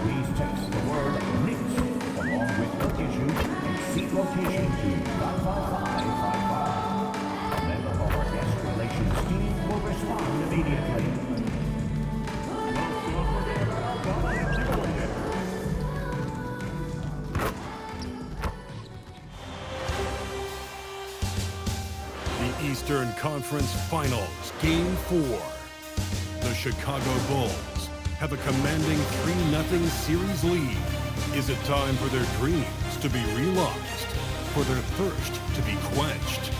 Please text the word knicks along with your issue and seat location to 55555. A member of our guest relations team will respond immediately. The Eastern Conference Finals, Game 4. The Chicago Bulls have a commanding 3-0 series lead. Is it time for their dreams to be realized, for their thirst to be quenched?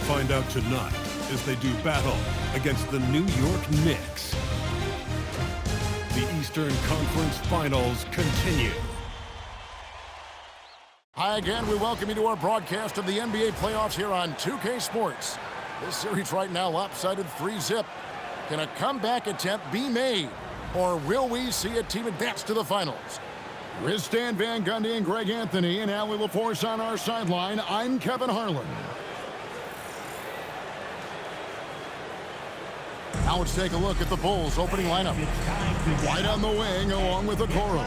Find out tonight as they do battle against the New York Knicks. The Eastern Conference Finals continue. Hi again, we welcome you to our broadcast of the NBA playoffs here on 2K Sports. This series right now lopsided 3-0. Can a comeback attempt be made? Or will we see a team advance to the finals? With Stan Van Gundy and Greg Anthony and Allie LaForce on our sideline, I'm Kevin Harlan. Now let's take a look at the Bulls' opening lineup. White on the wing along with Okoro.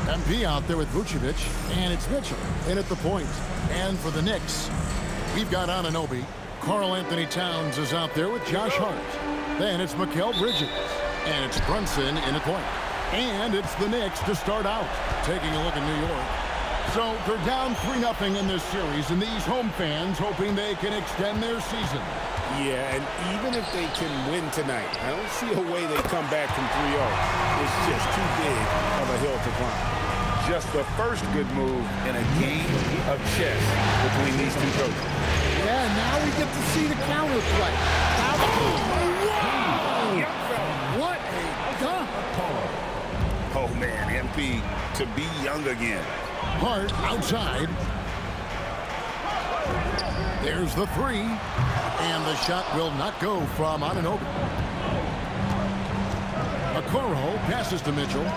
MP out there with Vucevic, and it's Mitchell in at the point. And for the Knicks, we've got Anunoby. Karl Anthony Towns is out there with Josh Hart. Then it's Mikal Bridges, and it's Brunson in at point. And it's the Knicks to start out. Taking a look at New York. So they're down 3-0 in this series, and these home fans hoping they can extend their season. Yeah, and even if they can win tonight, I don't see a way they come back from 3-0. It's just too big of a hill to climb. Just the first good move in a game of chess between these two coaches. Yeah, now we get to see the counter play. What a dunk! Oh, man, MP to be young again. Hart outside. There's the three. And the shot will not go from Anunoby. Okoro passes to Mitchell.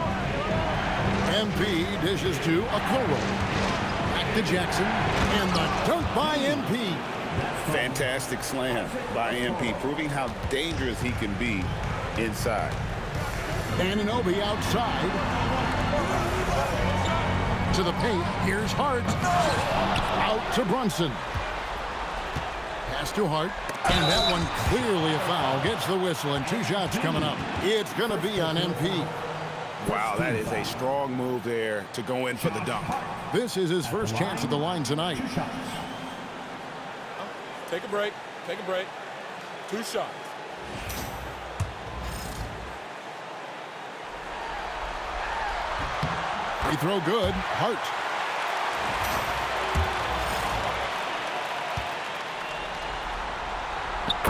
MP dishes to Okoro. Back to Jackson. And the dunk by MP. Fantastic slam by MP, proving how dangerous he can be inside. Anunoby outside. To the paint. Here's Hart. Out to Brunson. Pass to Hart. And that one clearly a foul. Gets the whistle and 2 shots coming up. It's going to be on MP. Wow, that is a strong move there to go in for the dunk. This is his first chance at the line tonight. Take a break. Take a break. 2 shots. Free throw good. Hart.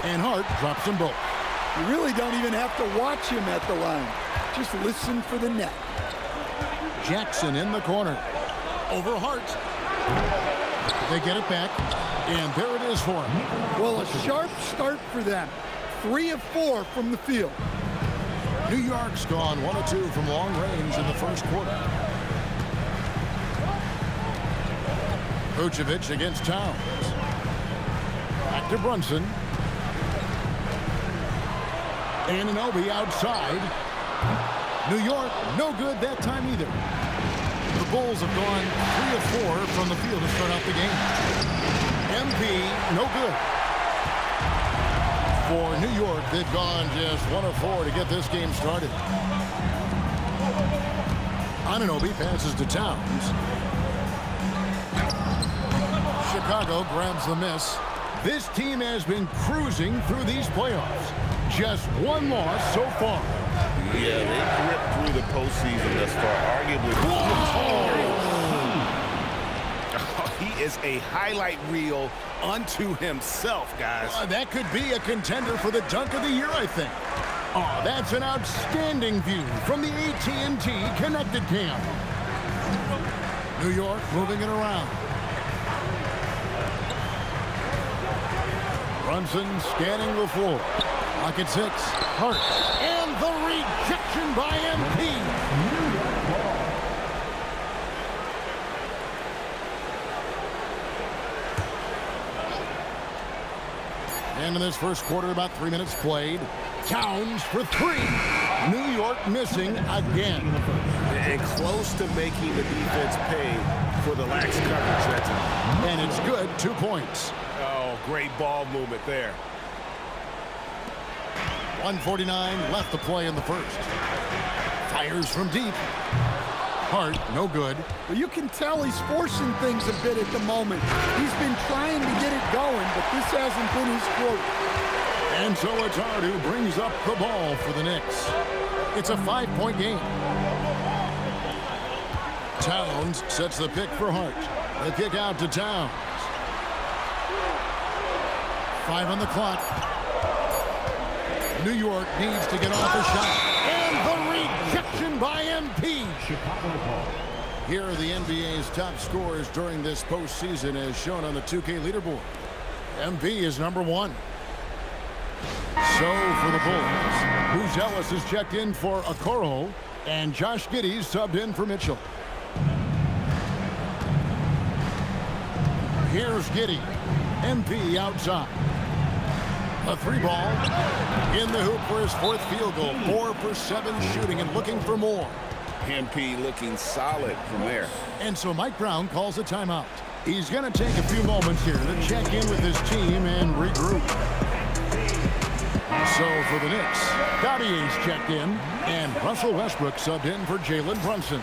And Hart drops them both. You really don't even have to watch him at the line. Just listen for the net. Jackson in the corner. Over Hart. They get it back. And there it is for him. Well, a sharp start for them. 3 of 4 from the field. New York's gone 1 of 2 from long range in the first quarter. Vucevic against Towns. Back to Brunson. Anunoby outside. New York, no good that time either. The Bulls have gone 3 of 4 from the field to start out the game. MP, no good. For New York, they've gone just 1 of 4 to get this game started. Anunoby passes to Towns. Chicago grabs the miss. This team has been cruising through these playoffs. Just 1 loss so far. Yeah, they gripped through the postseason thus far, arguably. Oh, he is a highlight reel unto himself, guys. That could be a contender for the dunk of the year, I think. Oh, that's an outstanding view from the AT&T Connected Cam. New York moving it around. Brunson scanning the floor. Pocket 6. Hart. And the rejection by MP. And in this first quarter, about 3 minutes played. Towns for 3. New York missing again. And close to making the defense pay for the lax coverage that time. And it's good, 2 points. Oh, great ball movement there. 1:49 left to play in the first. Fires from deep. Hart, no good. Well, you can tell he's forcing things a bit at the moment. He's been trying to get it going, but this hasn't been his quote. And so it's Hart who brings up the ball for the Knicks. It's a 5-point game. Towns sets the pick for Hart. The kick out to Towns. 5 on the clock. New York needs to get off a shot. And the rejection by MP. Here are the NBA's top scorers during this postseason as shown on the 2K leaderboard. MP is number 1. So for the Bulls, Bruce Ellis is checked in for Okoro, and Josh Giddey subbed in for Mitchell. Here's Giddey. MP outside. A 3-ball in the hoop for his 4th field goal. 4 for 7 shooting and looking for more. MP looking solid from there. And so Mike Brown calls a timeout. He's going to take a few moments here to check in with his team and regroup. So for the Knicks, Gaudier's checked in, and Russell Westbrook subbed in for Jalen Brunson.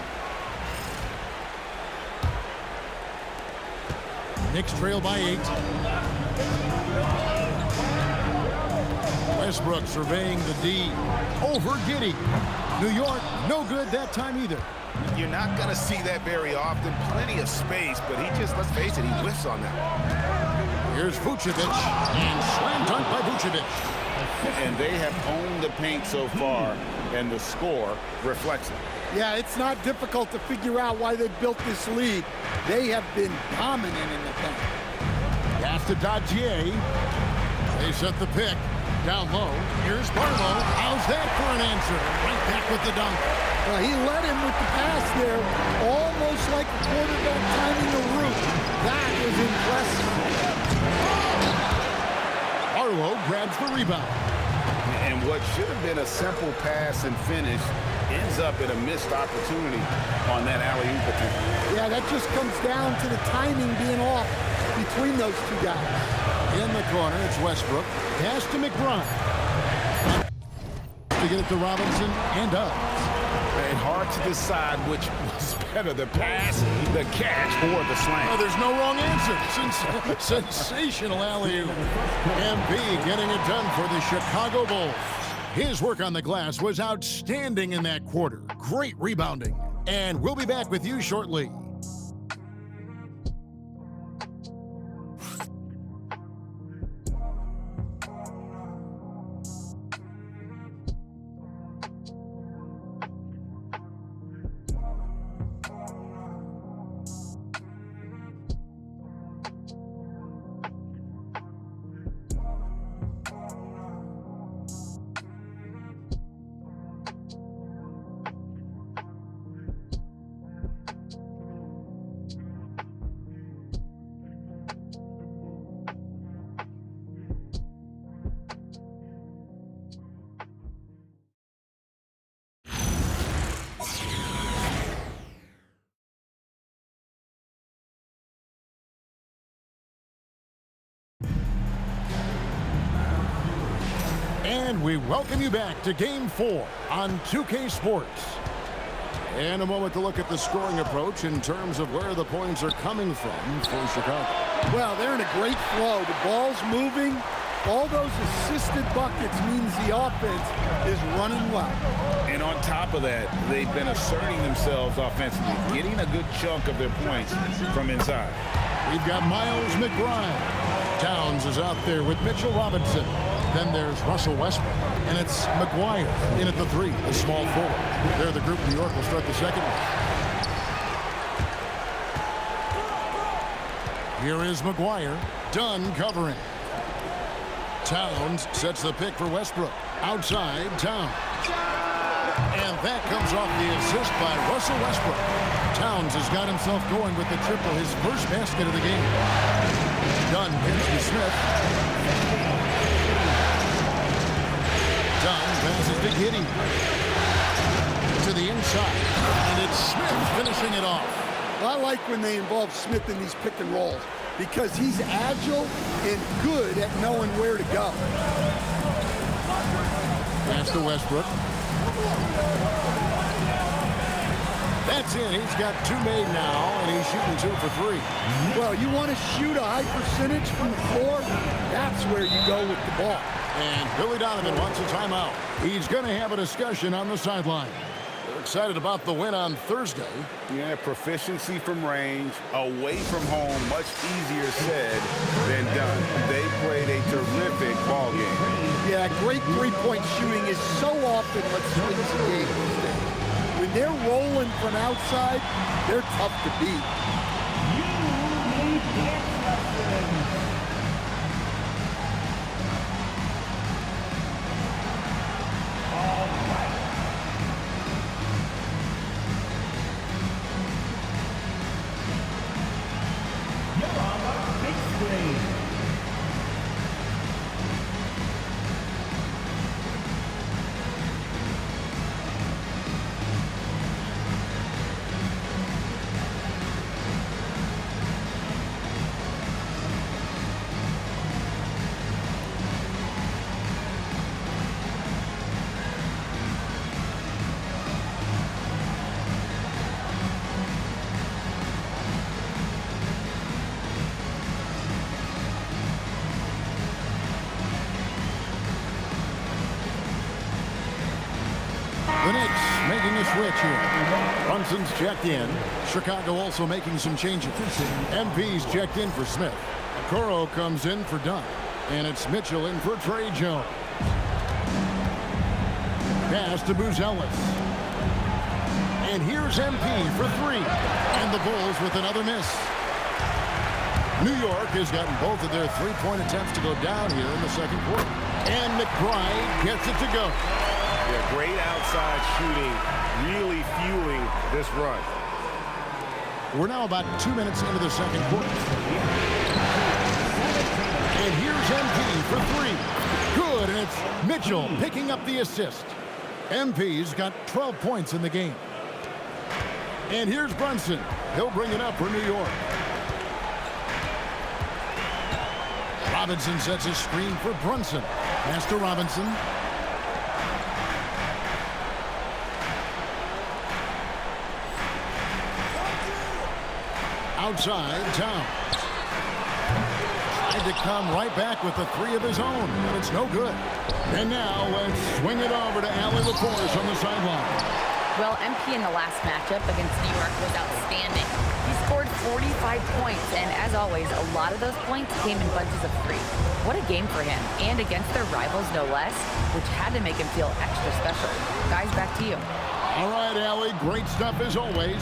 Knicks trail by 8. Westbrook surveying the D. Over Giddey. New York, no good that time either. You're not going to see that very often. Plenty of space, but he just, let's face it, he whiffs on that. Here's Vucevic, and slam dunk by Vucevic. And they have owned the paint so far, and the score reflects it. Yeah, it's not difficult to figure out why they built this lead. They have been dominant in the paint. Pass to Dadier. They set the pick. Down low. Here's Barlow. How's that for an answer? Right back with the dunk. He led him with the pass there, almost like a quarterback timing the route. That is impressive. Barlow grabs the rebound. And what should have been a simple pass and finish ends up in a missed opportunity on that alley-oop attempt. Yeah, that just comes down to the timing being off between those two guys. In the corner, it's Westbrook. Pass to McBride. To get it to Robinson, and does. And hard to decide which was better, the pass, the catch, or the slam. Oh, there's no wrong answer. Sensational alley-oop. MP getting it done for the Chicago Bulls. His work on the glass was outstanding in that quarter. Great rebounding. And we'll be back with you shortly. And we welcome you back to Game 4 on 2K Sports. And a moment to look at the scoring approach in terms of where the points are coming from for Chicago. Well, they're in a great flow. The ball's moving. All those assisted buckets means the offense is running well. And on top of that, they've been asserting themselves offensively, getting a good chunk of their points from inside. We've got Miles McBride. Towns is out there with Mitchell Robinson. Then there's Russell Westbrook. And it's McGuire in at the 3, the small forward. They're the group. New York will start the second one. Here is McGuire. Dunn covering. Towns sets the pick for Westbrook. Outside, Towns. And that comes off the assist by Russell Westbrook. Towns has got himself going with the triple, his first basket of the game. Dunn pins to Smith. Dunn passes to Giddey. to the inside. And it's Smith finishing it off. I like when they involve Smith in these pick and rolls because he's agile and good at knowing where to go. Pass to Westbrook. That's it. He's got 2 made now, and he's shooting 2 for 3. Well, you want to shoot a high percentage from the floor? That's where you go with the ball. And Billy Donovan wants a timeout. He's going to have a discussion on the sideline. They're excited about the win on Thursday. Yeah, proficiency from range, away from home, much easier said than done. They played a terrific ball game. Yeah, great three-point shooting is so often what swings the game these days. When they're rolling from outside, they're tough to beat. The Knicks making a switch here. Brunson's checked in. Chicago also making some changes. MP's checked in for Smith. Okoro comes in for Dunn. And it's Mitchell in for Trey Jones. Pass to Buzelis. And here's MP for 3. And the Bulls with another miss. New York has gotten both of their three-point attempts to go down here in the second quarter. And McBride gets it to go. Yeah, great outside shooting, really fueling this run. We're now about 2 minutes into the second quarter. And here's MP for 3. Good, and it's Mitchell picking up the assist. MP's got 12 points in the game. And here's Brunson. He'll bring it up for New York. Robinson sets a screen for Brunson. Pass to Robinson. Outside, Towns. Tried to come right back with the 3 of his own, but it's no good. And now let's swing it over to Allie LaForce on the sideline. Well, MP in the last matchup against New York was outstanding. He scored 45 points, and as always, a lot of those points came in bunches of 3. What a game for him, and against their rivals, no less, which had to make him feel extra special. Guys, back to you. All right, Allie, great stuff as always.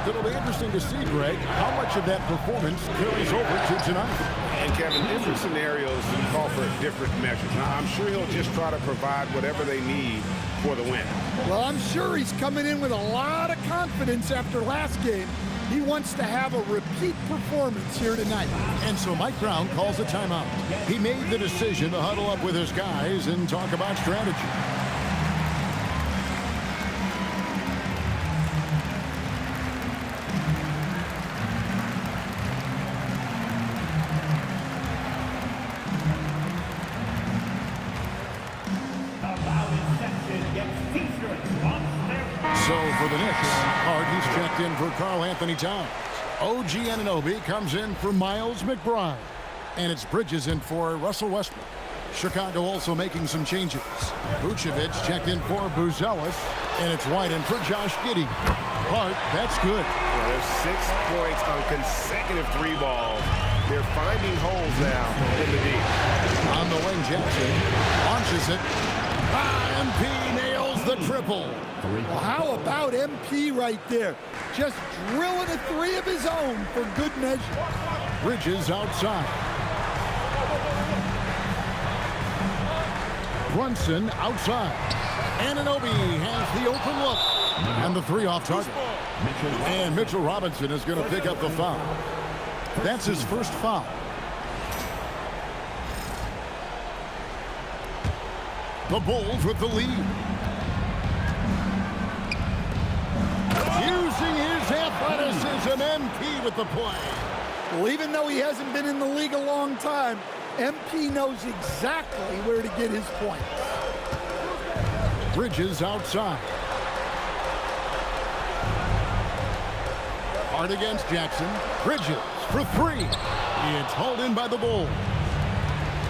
It'll be interesting to see, Greg, how much of that performance carries over to tonight. And Kevin, different scenarios call for different measures. Now, I'm sure he'll just try to provide whatever they need for the win. Well, I'm sure he's coming in with a lot of confidence after last game. He wants to have a repeat performance here tonight. And so Mike Brown calls a timeout. He made the decision to huddle up with his guys and talk about strategy. So for the Knicks, Hardy's checked in for Karl Anthony Towns. OG Anunoby comes in for Miles McBride. And it's Bridges in for Russell Westbrook. Chicago also making some changes. Vucevic checked in for Buzelis. And it's White in for Josh Giddey. Hart, that's good. Well, there's 6 points on consecutive 3 balls. They're finding holes now in the D. On the wing, Jackson launches it. MP nails the triple. Well, how about MP right there? Just drilling a 3 of his own for good measure. Bridges outside. Brunson outside. Anunoby has the open look. And the 3 off target. And Mitchell Robinson is going to pick up the foul. That's his first foul. The Bulls with the lead. Using his athleticism, MP with the play. Well, even though he hasn't been in the league a long time, MP knows exactly where to get his points. Bridges outside. Hard against Jackson. Bridges for three. It's hauled in by the Bulls.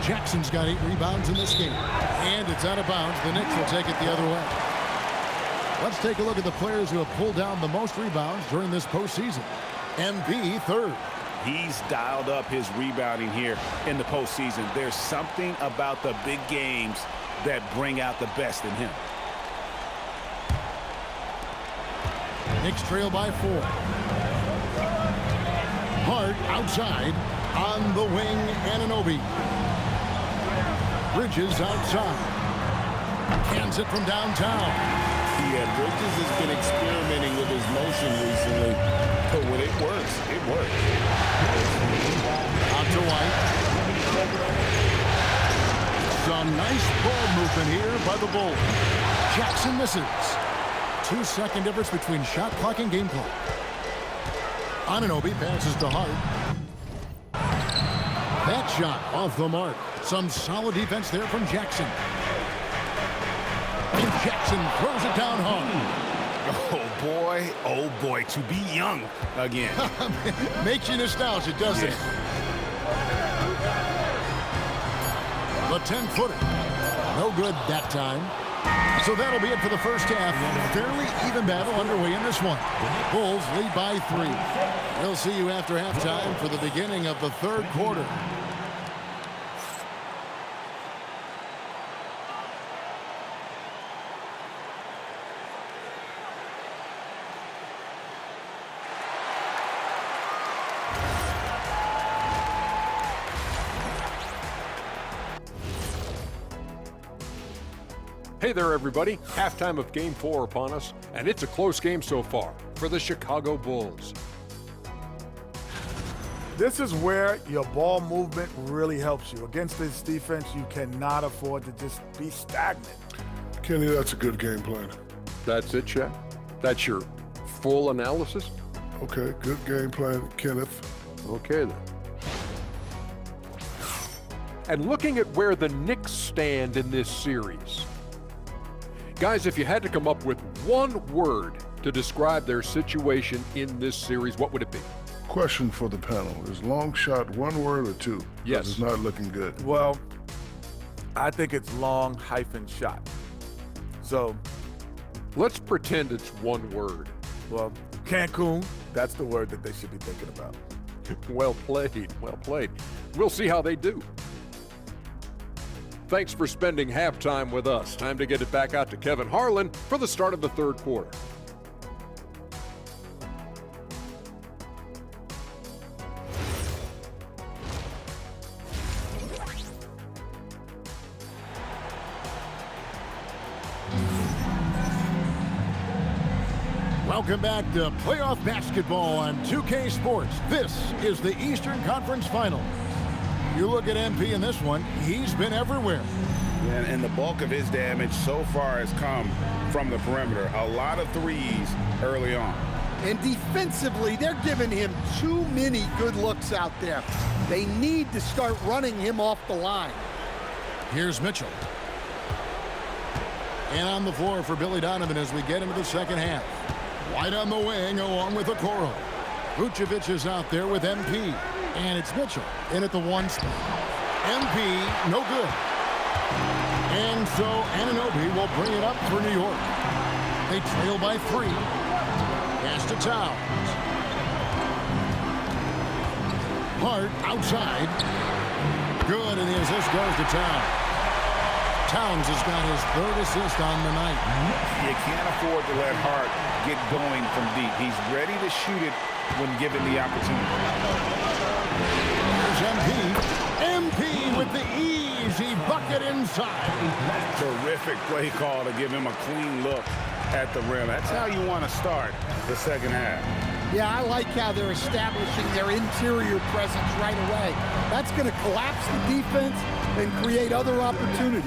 Jackson's got 8 rebounds in this game. And it's out of bounds. The Knicks will take it the other way. Let's take a look at the players who have pulled down the most rebounds during this postseason. MP third. He's dialed up his rebounding here in the postseason. There's something about the big games that bring out the best in him. Knicks trail by 4. Hart outside. On the wing, Anunoby. Bridges outside. Cans it from downtown. Yeah, Bridges has been experimenting with his motion recently. But when it works, it works. Out to White. Some nice ball movement here by the Bulls. Jackson misses. 2-second difference between shot clock and game clock. Anunoby passes to Hart. That shot off the mark. Some solid defense there from Jackson. And Jackson throws it down hard. Oh boy, to be young again. Makes you nostalgic, doesn't it? The 10-footer. No good that time. So that'll be it for the first half. Fairly even battle underway in this one. Bulls lead by 3. We'll see you after halftime for the beginning of the third quarter. Hey there, everybody. Halftime of Game 4 upon us, and it's a close game so far for the Chicago Bulls. This is where your ball movement really helps you. Against this defense, you cannot afford to just be stagnant. Kenny, that's a good game plan. That's it, Shaq? That's your full analysis? Okay, good game plan, Kenneth. Okay, then. And looking at where the Knicks stand in this series, guys, if you had to come up with one word to describe their situation in this series, what would it be? Question for the panel. Is long shot one word or two? Yes. It's not looking good. Well, I think it's long-shot. So, let's pretend it's one word. well, Cancun, that's the word that they should be thinking about. Well played, well played. We'll see how they do. Thanks for spending halftime with us. Time to get it back out to Kevin Harlan for the start of the third quarter. Welcome back to playoff basketball on 2K Sports. This is the Eastern Conference Finals. You look at MP in this one, he's been everywhere. And the bulk of his damage so far has come from the perimeter. A lot of threes early on. And defensively, they're giving him too many good looks out there. They need to start running him off the line. Here's Mitchell. And on the floor for Billy Donovan as we get into the second half. White on the wing along with Okoro. Vucevic is out there with MP. And it's Mitchell in at the 1 spot. MP, no good. And so Anunoby will bring it up for New York. They trail by 3. Pass to Towns. Hart outside. Good, and the assist goes to Towns. Towns has got his 3rd assist on the night. You can't afford to let Hart get going from deep. He's ready to shoot it when given the opportunity. Here's MP. MP with the easy bucket inside. Terrific play call to give him a clean look at the rim. That's how you want to start the second half. Yeah, I like how they're establishing their interior presence right away. That's going to collapse the defense and create other opportunities.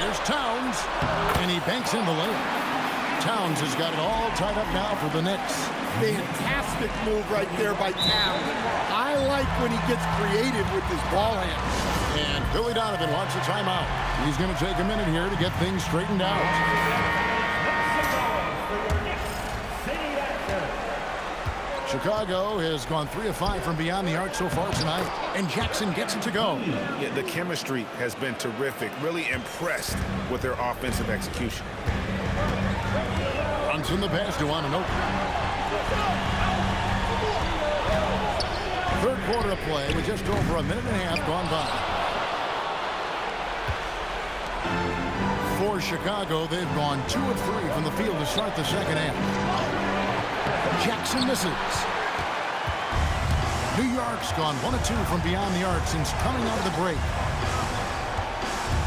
Here's Towns, and he banks in the lane. Towns has got it all tied up now for the Knicks. Fantastic move right there by Towns. I like when he gets creative with his ball hands. And Billy Donovan wants a timeout. He's going to take a minute here to get things straightened out. Chicago has gone 3 of 5 from beyond the arc so far tonight, and Jackson gets it to go. Yeah, the chemistry has been terrific. Really impressed with their offensive execution. Runs in the pass to Anunoby. Third quarter of play with just over a minute and a half gone by. For Chicago, they've gone 2 of 3 from the field to start the second half. Jackson misses. New York's gone 1 of 2 from beyond the arc since coming out of the break.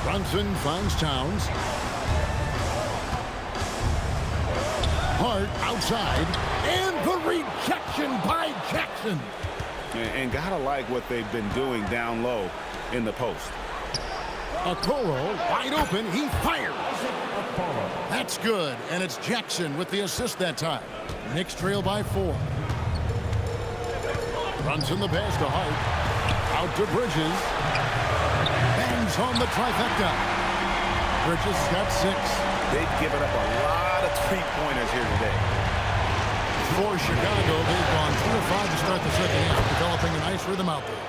Brunson finds Towns. Hart outside, and the rejection by Jackson. And gotta like what they've been doing down low in the post. Okoro wide open, he fires. That's good, and it's Jackson with the assist that time. Knicks trail by 4. Runs in the pass to Hart. Out to Bridges. Bangs on the trifecta. Bridges got 6. They've given up a lot of three-pointers here today. For Chicago, they've gone 2 of 5 to start the second half, developing a nice rhythm out there.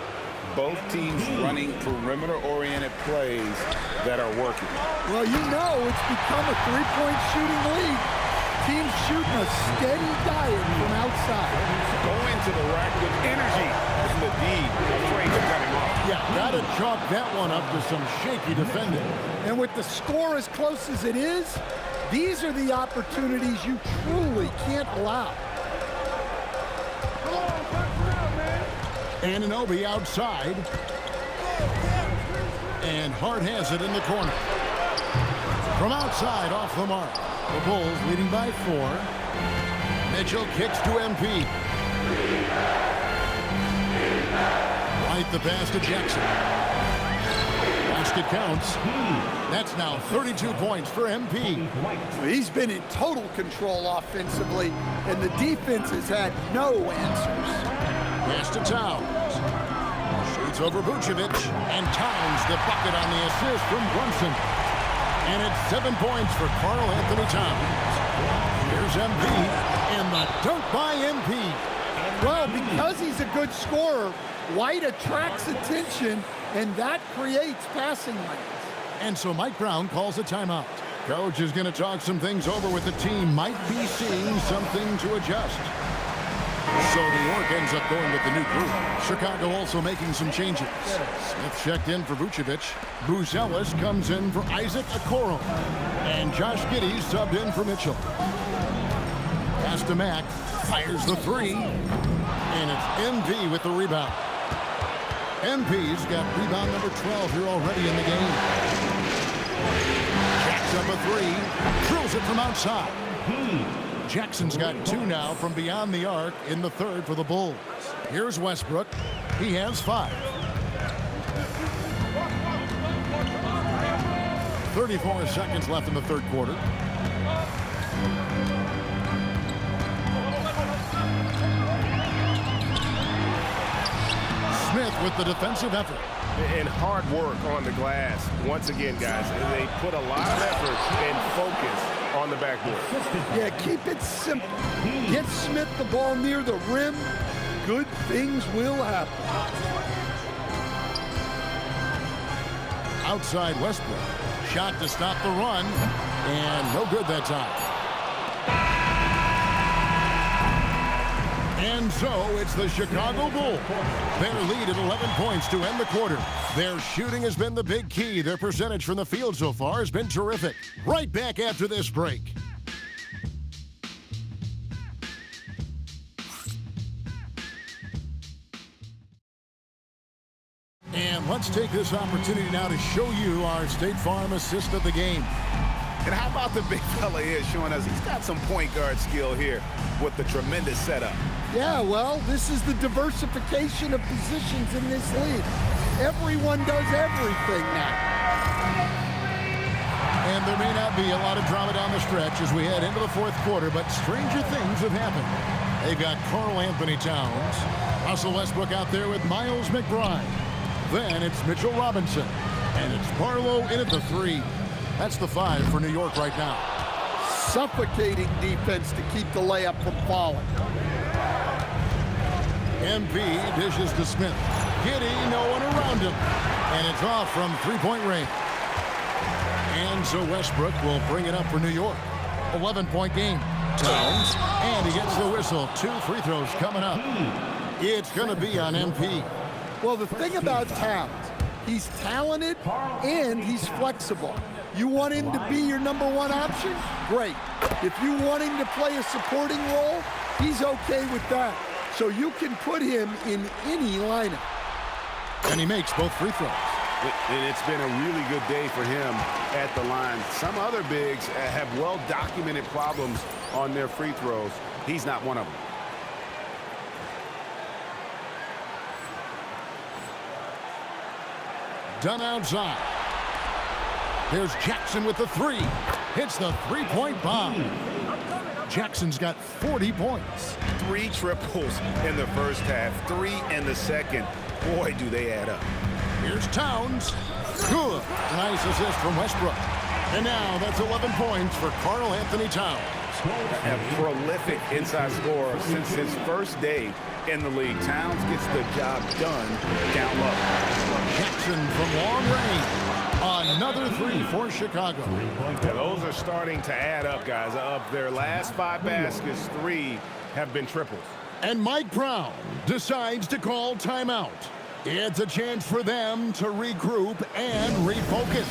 Both teams running perimeter-oriented plays that are working. Well, you know it's become a three-point shooting league. Teams shooting a steady diet from outside. Go into the rack with energy. And the D afraid to cut him off. Yeah, gotta chalk that one up to some shaky defending. And with the score as close as it is, these are the opportunities you truly can't allow. Anunoby outside. And Hart has it in the corner. From outside, off the mark. The Bulls leading by 4. Mitchell kicks to MP. Right the pass to Jackson. Basket counts. That's now 32 points for MP. He's been in total control offensively, and the defense has had no answers. Pass to Towns. Shoots over Vucevic, and Towns the bucket on the assist from Brunson. And it's 7 points for Karl Anthony Towns. Here's MP, and the dunk by MP. Well, because he's a good scorer, White attracts attention, and that creates passing lanes. And so Mike Brown calls a timeout. Coach is going to talk some things over with the team. Might be seeing something to adjust. So New York ends up going with the new group. Chicago also making some changes. Smith checked in for Vucevic. Buzelis comes in for Isaac Okoro. And Josh Giddey subbed in for Mitchell. Pass to Mack. Fires the 3. And it's MP with the rebound. MP's got rebound number 12 here already in the game. Jacks up a 3. Drills it from outside. Jackson's got 2 now from beyond the arc in the third for the Bulls. Here's Westbrook. He has 5. 34 seconds left in the third quarter. Smith with the defensive effort. And hard work on the glass. Once again, guys, they put a lot of effort and focus on the backboard. Yeah, keep it simple. Get Smith the ball near the rim. Good things will happen. Outside Westbrook. Shot to stop the run. And no good that time. And so it's the Chicago Bulls. Their lead at 11 points to end the quarter. Their shooting has been the big key. Their percentage from the field so far has been terrific. Right back after this break. And let's take this opportunity now to show you our State Farm assist of the game. And how about the big fella here showing us he's got some point guard skill here with the tremendous setup. Yeah, well, this is the diversification of positions in this league. Everyone does everything now. And there may not be a lot of drama down the stretch as we head into the fourth quarter, but stranger things have happened. They've got Karl Anthony Towns, Russell Westbrook out there with Miles McBride. Then it's Mitchell Robinson, and it's Barlow in at the 3. That's the 5 for New York right now. Suffocating defense to keep the layup from falling. MP dishes to Smith. Giddy, no one around him. And it's off from three-point range. And so Westbrook will bring it up for New York. 11-point game. Towns, and he gets the whistle. 2 free throws coming up. It's going to be on MP. Well, the thing about Towns, he's talented and he's flexible. You want him to be your number 1 option? Great. If you want him to play a supporting role, he's okay with that. So you can put him in any lineup. And he makes both free throws. And it's been a really good day for him at the line. Some other bigs have well-documented problems on their free throws. He's not one of them. Done outside. Here's Jackson with the 3. Hits the three-point bomb. Jackson's got 40 points. 3 triples in the first half, 3 in the second. Boy, do they add up. Here's Towns. Good. Nice assist from Westbrook. And now that's 11 points for Karl Anthony Towns. A prolific inside scorer since his first day in the league. Towns gets the job done down low. Jackson from long range. Another 3 for Chicago. Yeah, those are starting to add up, guys. Of their last 5 baskets, 3 have been triples. And Mike Brown decides to call timeout. It's a chance for them to regroup and refocus.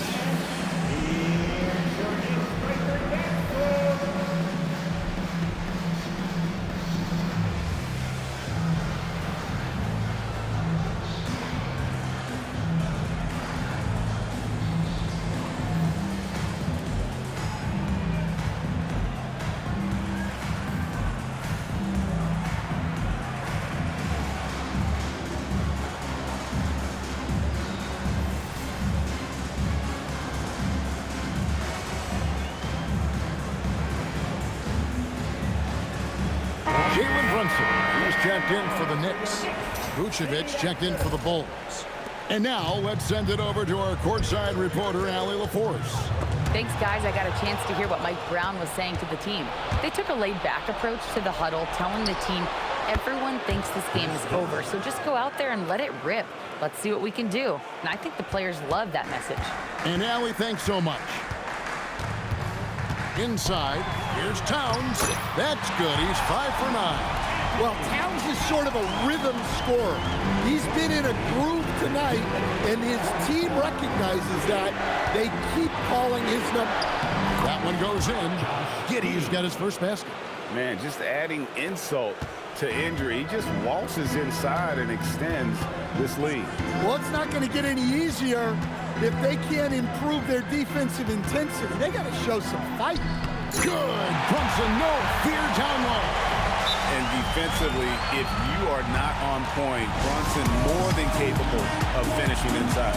He's checked in for the Knicks. Vucevic checked in for the Bulls. And now let's send it over to our courtside reporter, Allie LaForce. Thanks, guys. I got a chance to hear what Mike Brown was saying to the team. They took a laid-back approach to the huddle, telling the team everyone thinks this game is over, so just go out there and let it rip. Let's see what we can do. And I think the players love that message. And Allie, thanks so much. Inside, here's Towns. That's good. He's 5 for 9. Well, Towns is sort of a rhythm scorer. He's been in a groove tonight, and his team recognizes that. They keep calling his number. That one goes in. Giddey's got his first basket. Man, just adding insult to injury. He just waltzes inside and extends this lead. Well, it's not going to get any easier if they can't improve their defensive intensity. They got to show some fight. Good. Brunson, no fear down low. And defensively, if you are not on point, Brunson more than capable of finishing inside.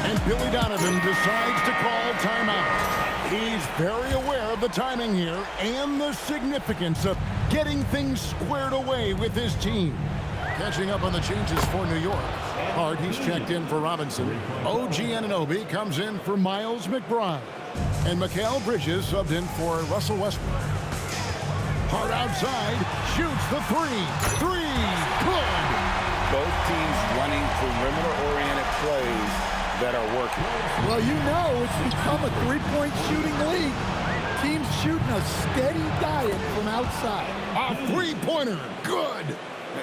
And Billy Donovan decides to call timeout. He's very aware of the timing here and the significance of getting things squared away with his team. Catching up on the changes for New York. Hart, he's checked in for Robinson. OG Anunoby comes in for Miles McBride. And Mikal Bridges subbed in for Russell Westbrook. Hart outside, shoots the 3. 3, good! Both teams running perimeter-oriented plays that are working. Well, you know it's become a three-point shooting league. Teams shooting a steady diet from outside. A three-pointer, good!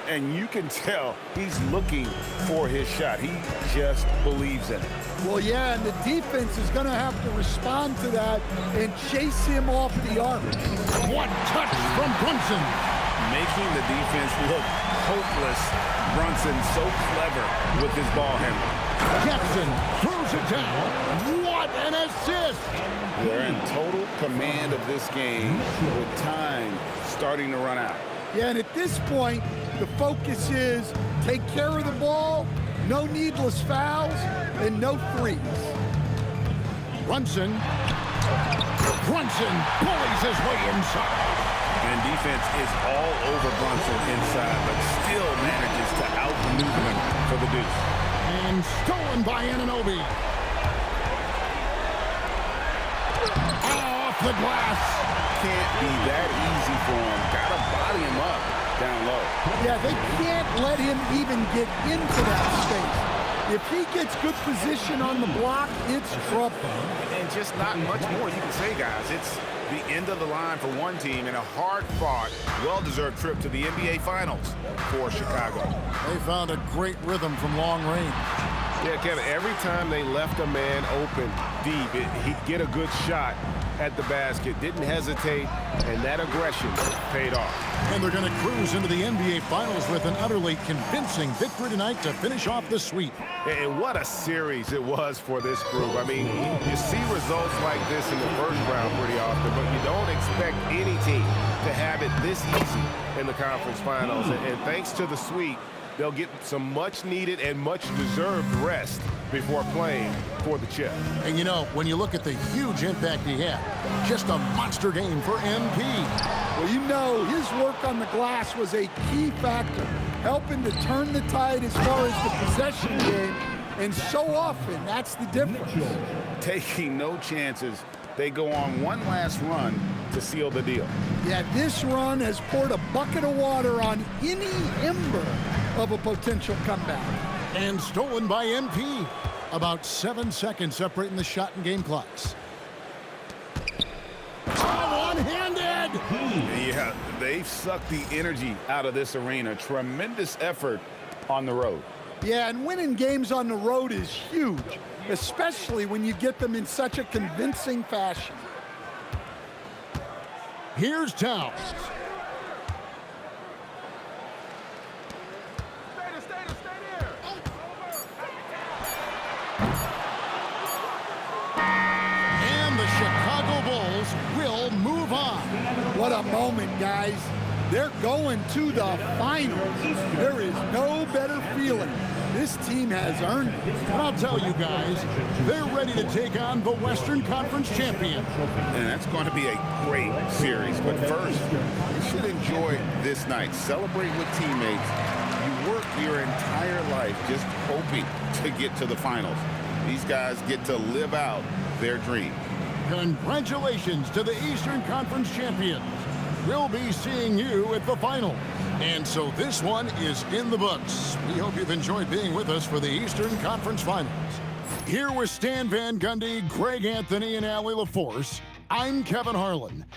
And you can tell he's looking for his shot. He just believes in it. Well, yeah, and the defense is going to have to respond to that and chase him off the arc. What touch from Brunson. Making the defense look hopeless. Brunson so clever with his ball handling. Jackson throws it down. What an assist! They're in total command of this game with time starting to run out. Yeah, and at this point, the focus is take care of the ball, no needless fouls, and no threes. Brunson Brunson bullies his way inside. And defense is all over Brunson inside, but still manages to outmaneuver him for the deuce. And stolen by Anunoby. Off the glass. Can't be that easy for him. Gotta body him up down low. Yeah, they can't let him even get into that space. If he gets good position on the block, it's trouble. And just not much more you can say, guys. It's the end of the line for one team and a hard-fought, well-deserved trip to the NBA Finals for Chicago. They found a great rhythm from long range. Yeah, Kevin, every time they left a man open deep, he'd get a good shot at the basket. Didn't hesitate, and that aggression paid off. And they're going to cruise into the NBA Finals with an utterly convincing victory tonight to finish off the sweep. And what a series it was for this group. I mean, you see results like this in the first round pretty often, but you don't expect any team to have it this easy in the conference finals. And thanks to the sweep, they'll get some much-needed and much-deserved rest before playing for the chip. And you know, when you look at the huge impact he had, just a monster game for MP. Well, you know, his work on the glass was a key factor, helping to turn the tide as far as the possession game, and so often, that's the difference. Taking no chances, they go on one last run to seal the deal. Yeah, this run has poured a bucket of water on any ember of a potential comeback. And stolen by MP. About 7 seconds separating the shot and game clocks. One-handed! Yeah, they've sucked the energy out of this arena. Tremendous effort on the road. Yeah, and winning games on the road is huge, especially when you get them in such a convincing fashion. Here's Towns. And the Chicago Bulls will move on. What a moment, guys. They're going to the finals. There is no better feeling. This team has earned it. And I'll tell you guys, they're ready to take on the Western Conference champion. And that's going to be a great series. But first, you should enjoy this night. Celebrate with teammates. You work your entire life just hoping to get to the finals. These guys get to live out their dream. Congratulations to the Eastern Conference champions. We'll be seeing you at the final. And so this one is in the books. We hope you've enjoyed being with us for the Eastern Conference Finals. Here with Stan Van Gundy, Greg Anthony, and Allie LaForce, I'm Kevin Harlan.